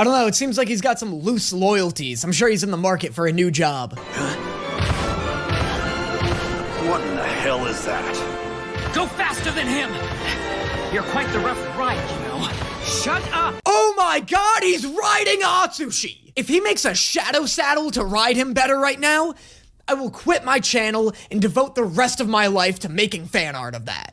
I don't know, it seems like he's got some loose loyalties. I'm sure he's in the market for a new job. What in the hell is that? Go faster than him! You're quite the rough ride, you know. Shut up! Oh my god, he's riding Atsushi! If he makes a shadow saddle to ride him better right now, I will quit my channel and devote the rest of my life to making fan art of that.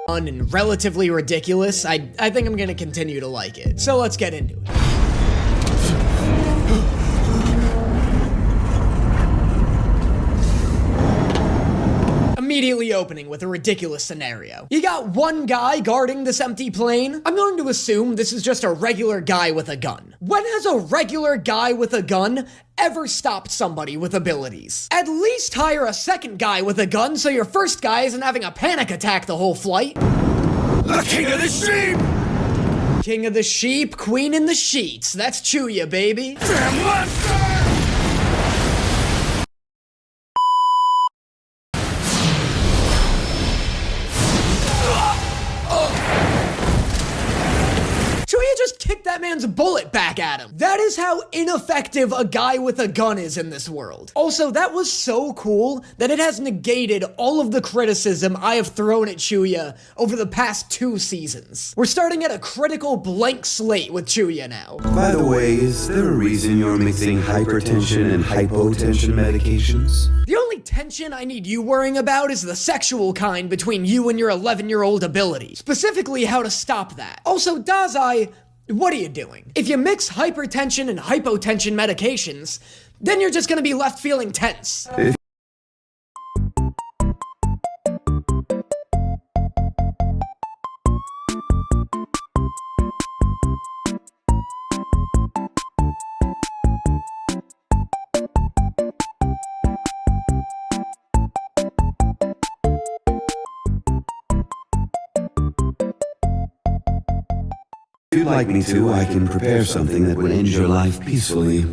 Fun and relatively ridiculous, I think I'm gonna continue to like it. So let's get into it. Immediately opening with a ridiculous scenario. You got one guy guarding this empty plane. I'm going to assume this is just a regular guy with a gun. When has a regular guy with a gun ever stopped somebody with abilities? At least hire a second guy with a gun so your first guy isn't having a panic attack the whole flight. The king of the sheep! King of the sheep, queen in the sheets. That's Chuya, baby. Damn monster! Just kick that man's bullet back at him. That is how ineffective a guy with a gun is in this world. Also, that was so cool that it has negated all of the criticism I have thrown at Chuya over the past 2 seasons. We're starting at a critical blank slate with Chuya now. By the way, is there a reason you're mixing hypertension and hypotension medications? The only tension I need you worrying about is the sexual kind between you and your 11-year-old ability. Specifically, how to stop that. Also, Dazai, what are you doing? If you mix hypertension and hypotension medications, then you're just gonna be left feeling tense. If you'd like me to, I can prepare something that would end your life peacefully.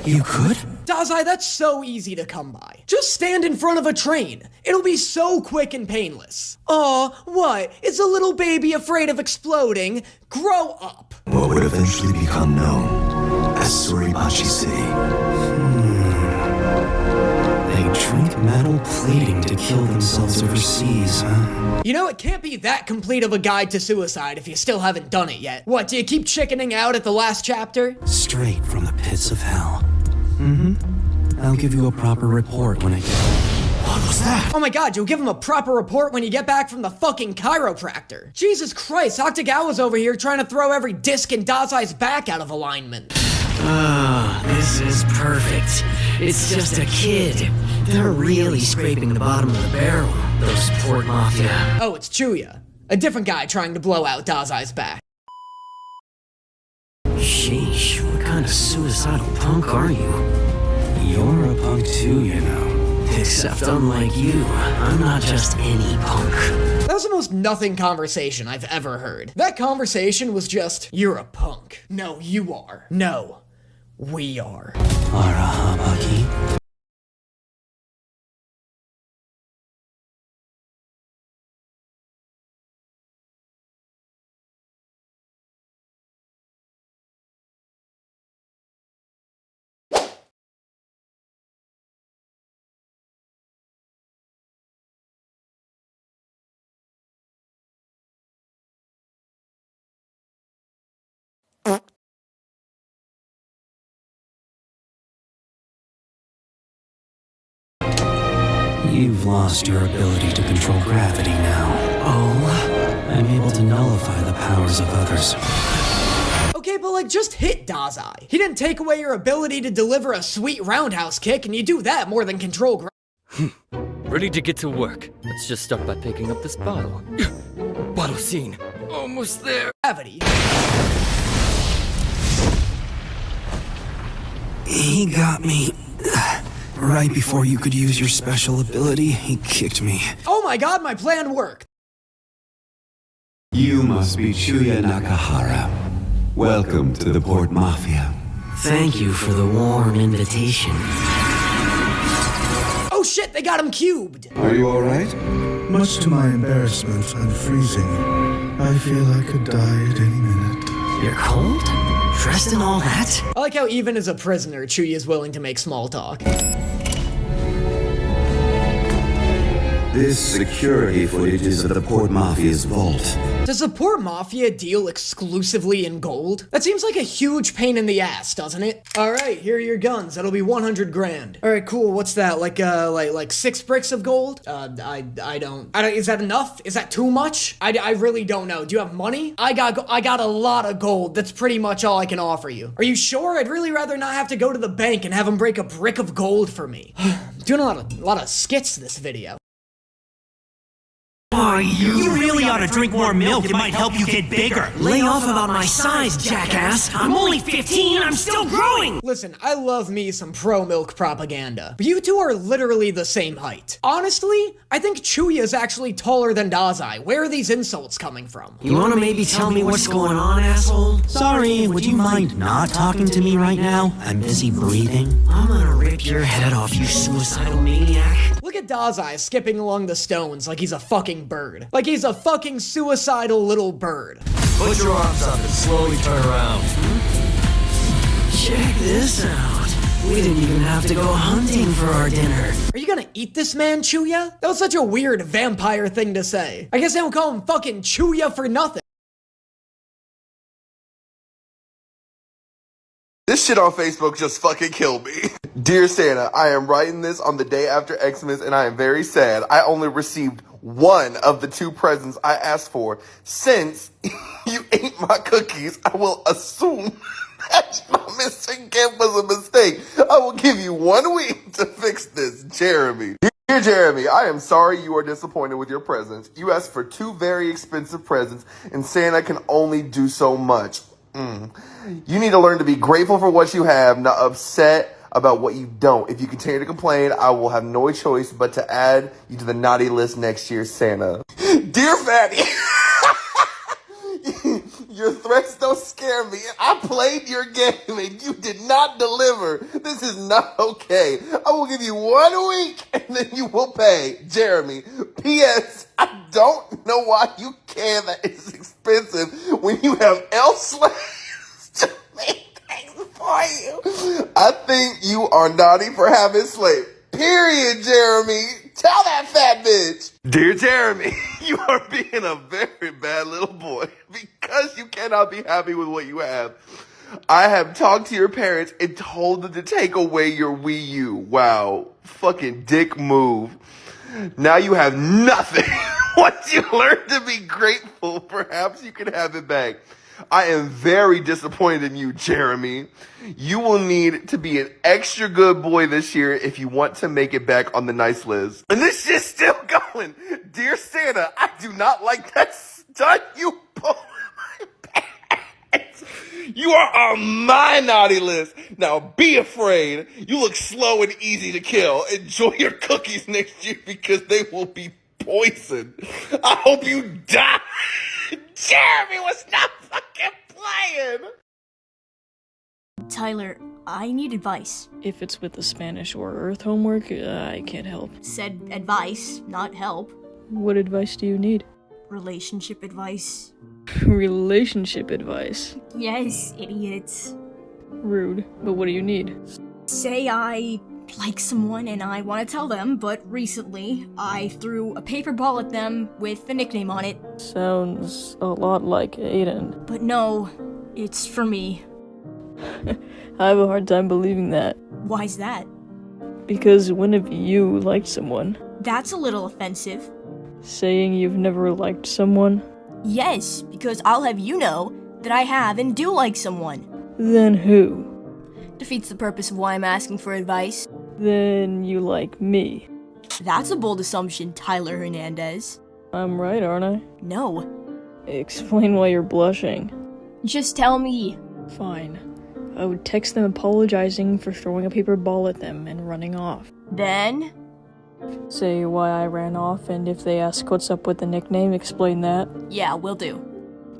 You could? Dazai, that's so easy to come by. Just stand in front of a train. It'll be so quick and painless. Aw, what? It's a little baby afraid of exploding. Grow up. What would eventually become known as Suribachi City. They drink metal plating to kill themselves overseas, huh? You know, it can't be that complete of a guide to suicide if you still haven't done it yet. What, do you keep chickening out at the last chapter? Straight from the pits of hell. I'll give you a proper report when I get back. What was that? Oh my god, you'll give him a proper report when you get back from the fucking chiropractor. Jesus Christ, Octagawa's over here trying to throw every disc in Dazai's back out of alignment. This is perfect. It's just a kid. They're really scraping the bottom of the barrel, those port mafia. Oh, it's Chuya. A different guy trying to blow out Dazai's back. Sheesh, what kind of suicidal punk are you? You're a punk too, you know. Except unlike you, I'm not just any punk. That was the most nothing conversation I've ever heard. That conversation was just, you're a punk. No, you are. No, we are. Arahamaki. You've lost your ability to control gravity now. Oh? I'm able to nullify the powers of others. Okay, but like, just hit Dazai. He didn't take away your ability to deliver a sweet roundhouse kick, and you do that more than control Ready to get to work. Let's just start by picking up this bottle. Bottle scene. Almost there. gravity. He got me. Right before you could use your special ability, he kicked me. Oh my god, my plan worked. You must be Chuya Nakahara. Welcome to the Port Mafia. Thank you for the warm invitation. Oh shit, they got him cubed! Are you alright? Much to my embarrassment and freezing, I feel I could die at any minute. You're cold? Dressed in all that? I like how even as a prisoner, Chuya is willing to make small talk. This security footage is of the Port Mafia's vault. Does the Port Mafia deal exclusively in gold? That seems like a huge pain in the ass, doesn't it? Alright, here are your guns. That'll be 100 grand. Alright, cool. What's that? Like 6 bricks of gold? I don't, is that enough? Is that too much? I really don't know. Do you have money? I got a lot of gold. That's pretty much all I can offer you. Are you sure? I'd really rather not have to go to the bank and have them break a brick of gold for me. I'm doing a lot of skits this video. Are You really ought to drink more milk. It might help you get bigger. Lay off about my size, jackass. I'm only 15, I'm still growing! Listen, I love me some pro-milk propaganda, but you two are literally the same height. Honestly, I think Chuya is actually taller than Dazai. Where are these insults coming from? You wanna maybe tell me what's going on, asshole? Sorry, would you mind not talking to me right now? I'm busy breathing. I'm gonna rip your head off, you suicidal maniac. Look at Dazai skipping along the stones like he's a fucking bird. Like he's a fucking suicidal little bird. Put your arms up and slowly turn around. Check this out. We didn't even have to go hunting for our dinner. Are you gonna eat this man, Chuya? That was such a weird vampire thing to say. I guess they don't call him fucking Chuya for nothing. This shit on Facebook just fucking killed me. Dear Santa, I am writing this on the day after Xmas and I am very sad. I only received one of the 2 presents I asked for. Since you ate my cookies, I will assume that my missing gift was a mistake. I will give you 1 week to fix this, Jeremy. Dear Jeremy, I am sorry you are disappointed with your presents. You asked for 2 very expensive presents and Santa can only do so much. You need to learn to be grateful for what you have, not upset about what you don't. If you continue to complain, I will have no choice but to add you to the naughty list next year, Santa. Dear Fatty, your threats don't scare me. I played your game and you did not deliver. This is not okay. I will give you 1 week and then you will pay. Jeremy. P.S. I don't know why you care that it's expensive when you have elf slaves to make things for you. I think you are naughty for having slaves. Period, Jeremy. Tell that fat bitch. Dear Jeremy, you are being a very bad little boy because you cannot be happy with what you have. I have talked to your parents and told them to take away your Wii U. Wow. Fucking dick move. Now you have nothing. Once you learn to be grateful, perhaps you can have it back. I am very disappointed in you, Jeremy. You will need to be an extra good boy this year if you want to make it back on the nice list. And this shit's still going. Dear Santa, I do not like that stunt you pulled in my pants. You are on my naughty list. Now be afraid. You look slow and easy to kill. Enjoy your cookies next year because they will be poisoned. I hope you die. Jeremy was not fucking playing. Tyler, I need advice. If it's with the Spanish or Earth homework, I can't help. Said advice, not help. What advice do you need? Relationship advice. Relationship advice? Yes, idiots. Rude, but what do you need? Say I like someone and I want to tell them, but recently I threw a paper ball at them with a nickname on it. Sounds a lot like Aiden. But no, it's for me. I have a hard time believing that. Why's that? Because when have you liked someone? That's a little offensive. Saying you've never liked someone? Yes, because I'll have you know that I have and do like someone. Then who? Defeats the purpose of why I'm asking for advice. Then you like me. That's a bold assumption, Tyler Hernandez. I'm right, aren't I? No. Explain why you're blushing. Just tell me. Fine. I would text them apologizing for throwing a paper ball at them and running off. Then? Say why I ran off, and if they ask what's up with the nickname, explain that. Yeah, will do.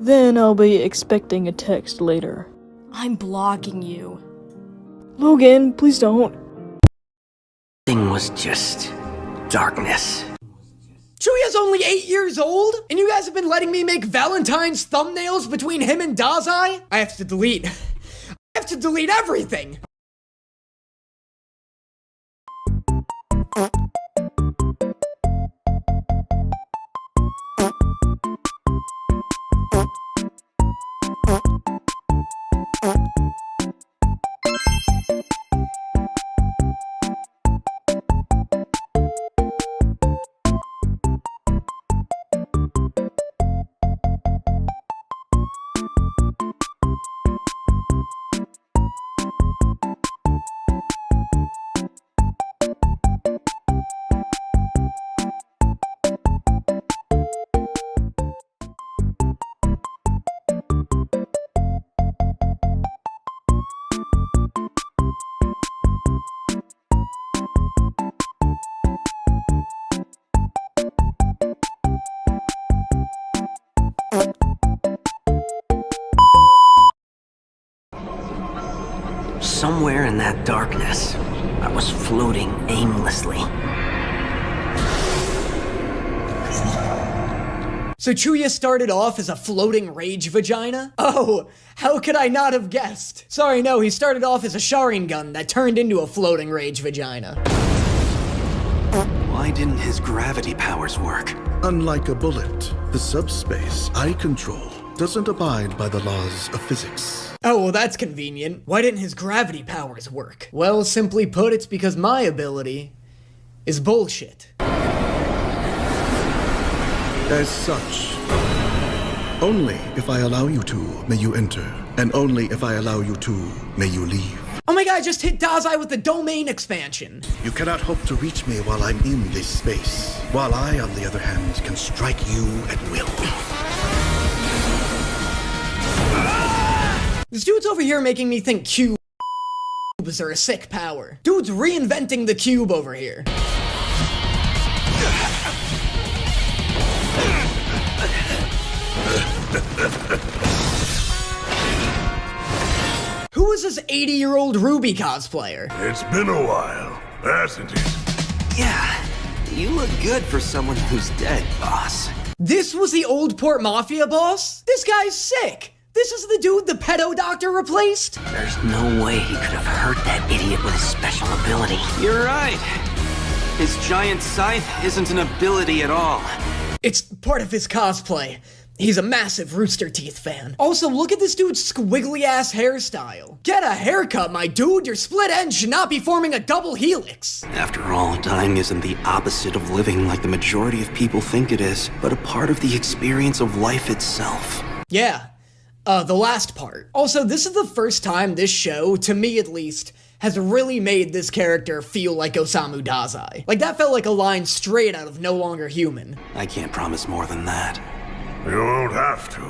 Then I'll be expecting a text later. I'm blocking you. Logan, please don't. Thing was just darkness. Chuya's only 8 years old, and you guys have been letting me make Valentine's thumbnails between him and Dazai? I have to delete. I have to delete everything! Somewhere in that darkness, I was floating aimlessly. So Chuya started off as a floating rage vagina? Oh, how could I not have guessed? Sorry, no, he started off as a Sharingan that turned into a floating rage vagina. Why didn't his gravity powers work? Unlike a bullet, the subspace I control doesn't abide by the laws of physics. Oh, well, that's convenient. Why didn't his gravity powers work? Well, simply put, it's because my ability is bullshit. As such, only if I allow you to may you enter, and only if I allow you to may you leave. Oh my god, I just hit Dazai with the domain expansion. You cannot hope to reach me while I'm in this space, while I, on the other hand, can strike you at will. This dude's over here making me think cubes are a sick power. Dude's reinventing the cube over here. Who is this 80-year-old Ruby cosplayer? It's been a while, hasn't it? Yeah, you look good for someone who's dead, boss. This was the old Port Mafia boss? This guy's sick. This is the dude the pedo doctor replaced? There's no way he could have hurt that idiot with his special ability. You're right. His giant scythe isn't an ability at all. It's part of his cosplay. He's a massive Rooster Teeth fan. Also, look at this dude's squiggly-ass hairstyle. Get a haircut, my dude. Your split end should not be forming a double helix. After all, dying isn't the opposite of living like the majority of people think it is, but a part of the experience of life itself. Yeah. The last part. Also, this is the first time this show, to me at least, has really made this character feel like Osamu Dazai. Like, that felt like a line straight out of No Longer Human. I can't promise more than that. You won't have to.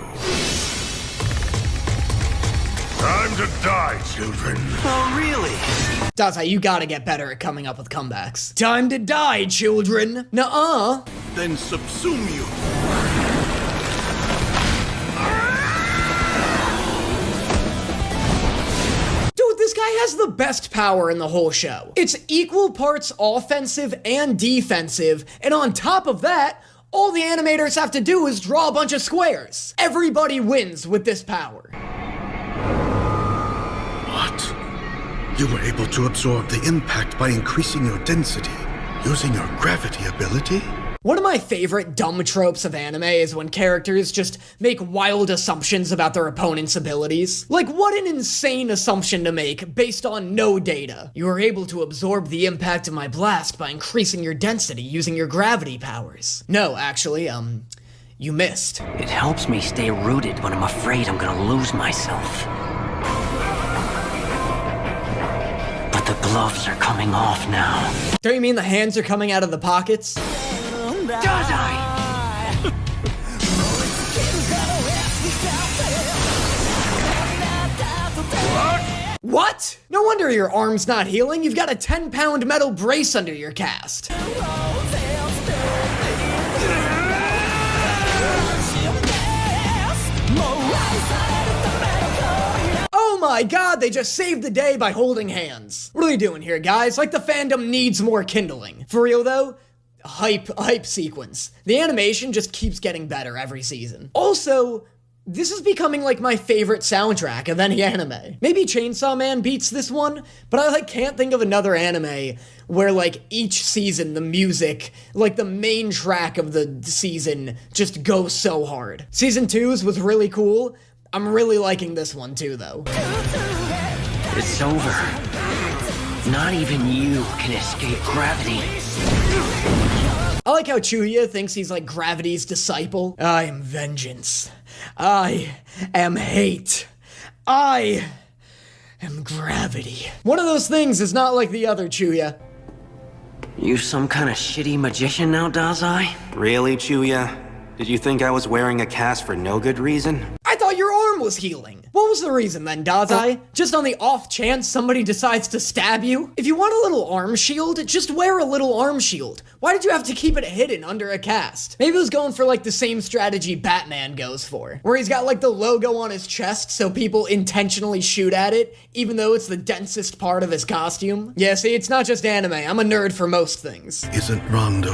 Time to die, children. Oh, really? Dazai, you gotta get better at coming up with comebacks. Time to die, children. Nuh-uh. Then subsume you. Dude, this guy has the best power in the whole show. It's equal parts offensive and defensive, and on top of that, all the animators have to do is draw a bunch of squares. Everybody wins with this power. What? You were able to absorb the impact by increasing your density, using your gravity ability? One of my favorite dumb tropes of anime is when characters just make wild assumptions about their opponent's abilities. Like, what an insane assumption to make based on no data. You are able to absorb the impact of my blast by increasing your density using your gravity powers. No, actually, you missed. It helps me stay rooted when I'm afraid I'm gonna lose myself. But the gloves are coming off now. Don't you mean the hands are coming out of the pockets? Dazai! What? No wonder your arm's not healing. You've got a 10-pound metal brace under your cast. my god, they just saved the day by holding hands. What are we doing here, guys? Like, the fandom needs more kindling. For real, though, hype sequence. The animation just keeps getting better every season. Also, this is becoming, like, my favorite soundtrack of any anime. Maybe Chainsaw Man beats this one, but I, like, can't think of another anime where, like, each season the music, like, the main track of the season just goes so hard. Season 2's was really cool. I'm really liking this one, too, though. It's over. Not even you can escape gravity. I like how Chuya thinks he's, like, gravity's disciple. I am vengeance. I am hate. I am gravity. One of those things is not like the other, Chuya. You some kind of shitty magician now, Dazai? Really, Chuya? Did you think I was wearing a cast for no good reason? I thought your arm was healing. What was the reason then, Dazai? Just on the off chance somebody decides to stab you? If you want a little arm shield, just wear a little arm shield. Why did you have to keep it hidden under a cast? Maybe it was going for like the same strategy Batman goes for, where he's got like the logo on his chest so people intentionally shoot at it, even though it's the densest part of his costume. Yeah, see, it's not just anime. I'm a nerd for most things. Isn't Rondo.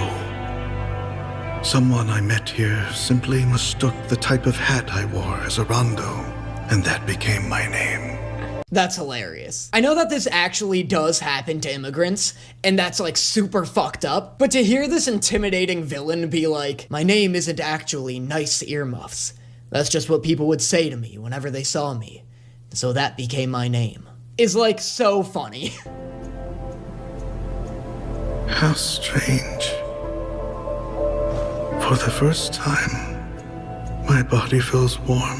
Someone I met here simply mistook the type of hat I wore as a rondo, and that became my name. That's hilarious. I know that this actually does happen to immigrants, and that's like super fucked up, but to hear this intimidating villain be like, my name isn't actually Nice Earmuffs. That's just what people would say to me whenever they saw me. So that became my name. Is like so funny. How strange. For the first time, my body feels warm.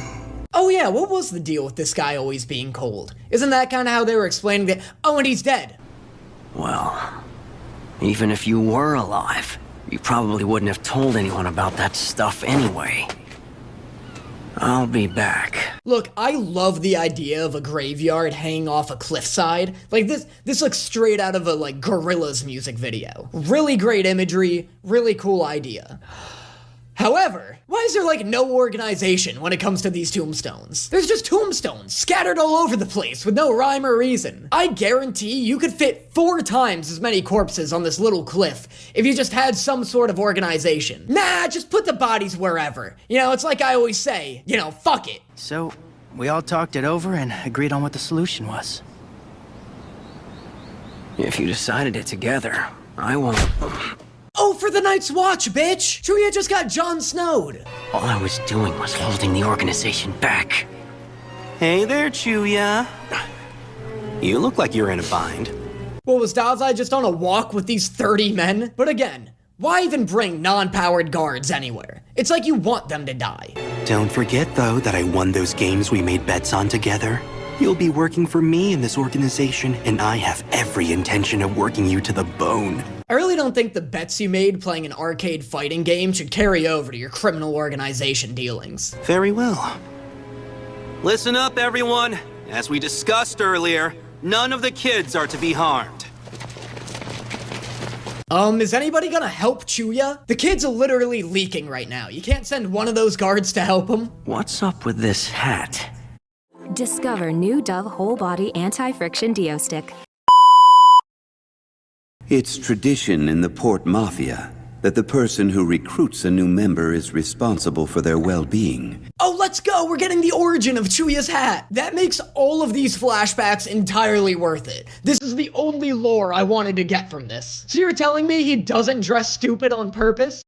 Oh yeah, what was the deal with this guy always being cold? Isn't that kind of how they were explaining that? Oh, and he's dead. Well, even if you were alive, you probably wouldn't have told anyone about that stuff anyway. I'll be back. Look, I love the idea of a graveyard hanging off a cliffside. Like this looks straight out of a like Gorillaz music video. Really great imagery, really cool idea. However, why is there like no organization when it comes to these tombstones? There's just tombstones scattered all over the place with no rhyme or reason. I guarantee you could fit 4 times as many corpses on this little cliff if you just had some sort of organization. Nah, just put the bodies wherever. You know, it's like I always say, you know, fuck it. So, we all talked it over and agreed on what the solution was. If you decided it together, I won't. Oh, for the Night's Watch, bitch! Chuya just got Jon Snowed. All I was doing was holding the organization back. Hey there, Chuya. You look like you're in a bind. Well, was Dazai just on a walk with these 30 men? But again, why even bring non-powered guards anywhere? It's like you want them to die. Don't forget, though, that I won those games we made bets on together. You'll be working for me in this organization, and I have every intention of working you to the bone. I really don't think the bets you made playing an arcade fighting game should carry over to your criminal organization dealings. Very well. Listen up, everyone. As we discussed earlier, none of the kids are to be harmed. Is anybody gonna help Chuya? The kid's literally leaking right now. You can't send one of those guards to help him? What's up with this hat? Discover new Dove Whole Body Anti-Friction Deo Stick. It's tradition in the Port Mafia that the person who recruits a new member is responsible for their well-being. Oh, let's go! We're getting the origin of Chuya's hat! That makes all of these flashbacks entirely worth it. This is the only lore I wanted to get from this. So you're telling me he doesn't dress stupid on purpose?